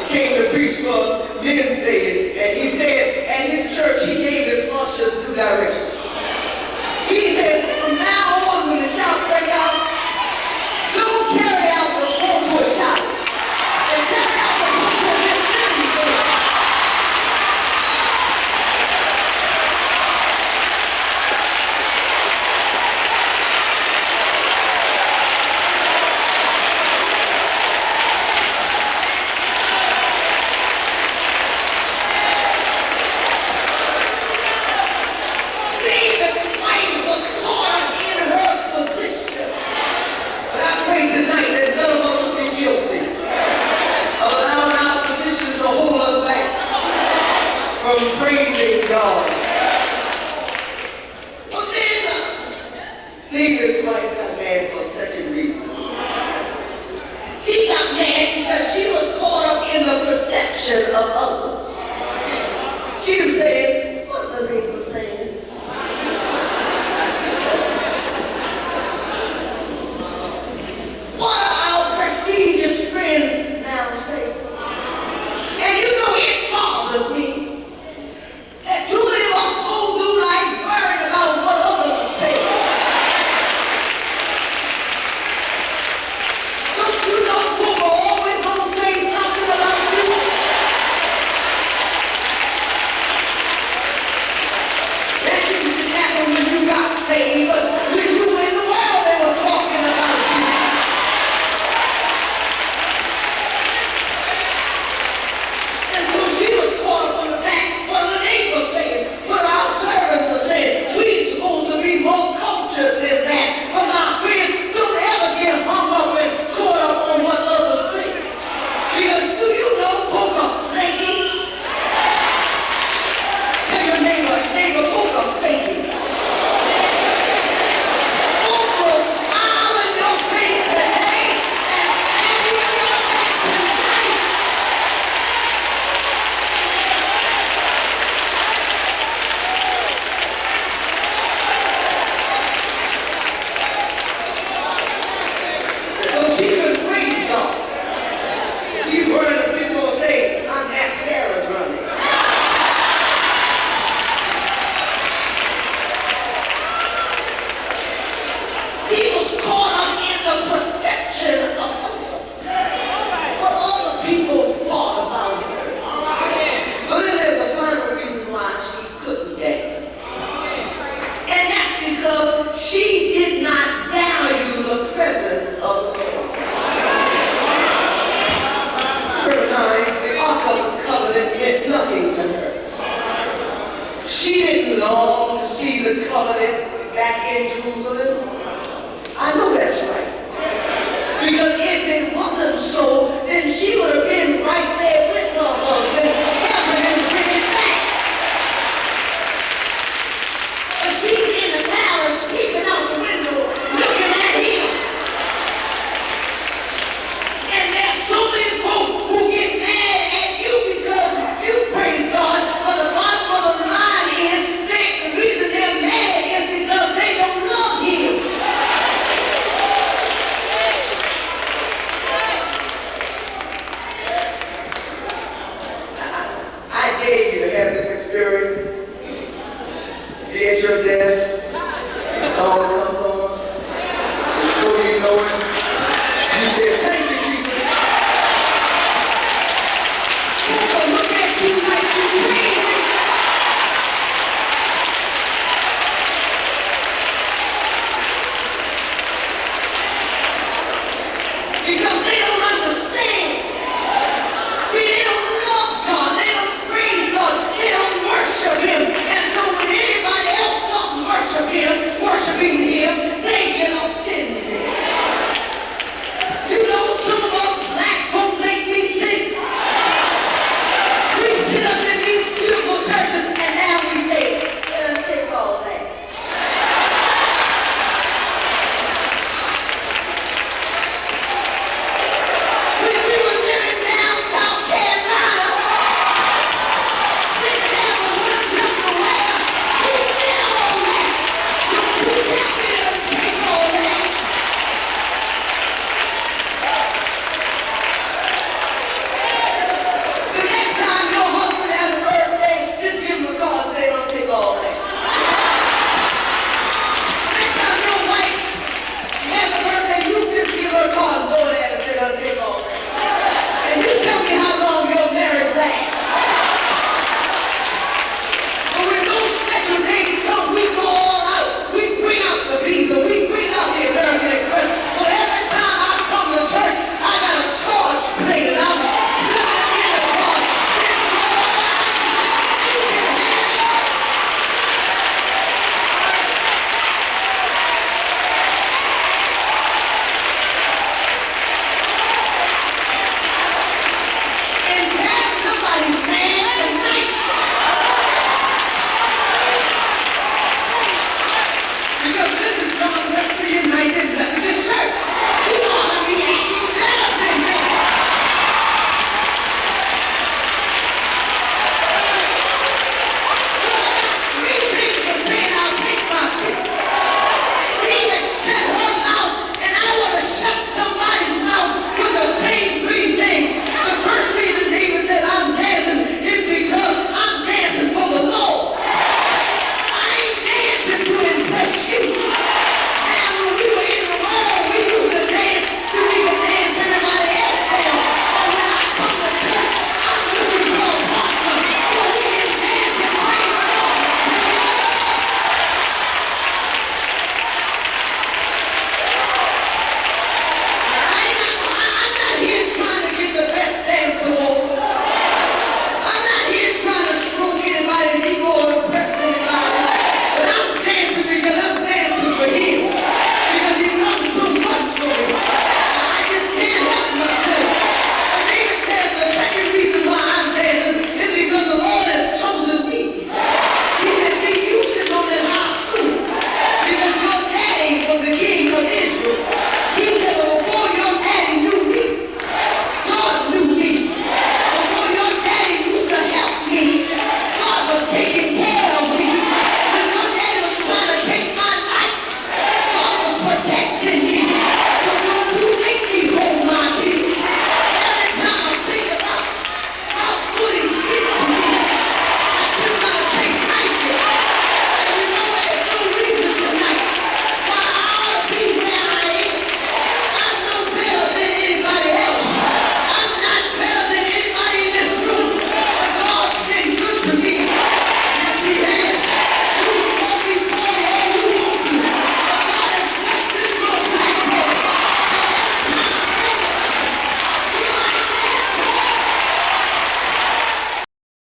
came to preach for us Wednesday, and he said at his church he gave his ushers new direction. He said, from now on when the shout break out, don't carry out the concourse shout, and carry out the concourse in city. Praising God. But then David's wife got mad for a second reason. She got mad because she was caught up in the perception of others. She was saying, what the neighbor saying? What are our prestigious friends now saying? And you know it bothers me. That too many of us go through life worried about what others are saying. Don't you know people are always going to say something about you? That didn't happen when you got saved, but when you were in the world they were talking about you. And so she was caught up on the back. What our servants are saying, we're supposed to be more cultured than that. But my friends, don't ever get hung up and caught up on what others think. Because do you know folk are faking? Tell your neighbor, folk are faking. Folk will smile in your face today and stab you in your back tonight. She didn't long to see the covenant back in Jerusalem. I know that's right. Because if it wasn't so,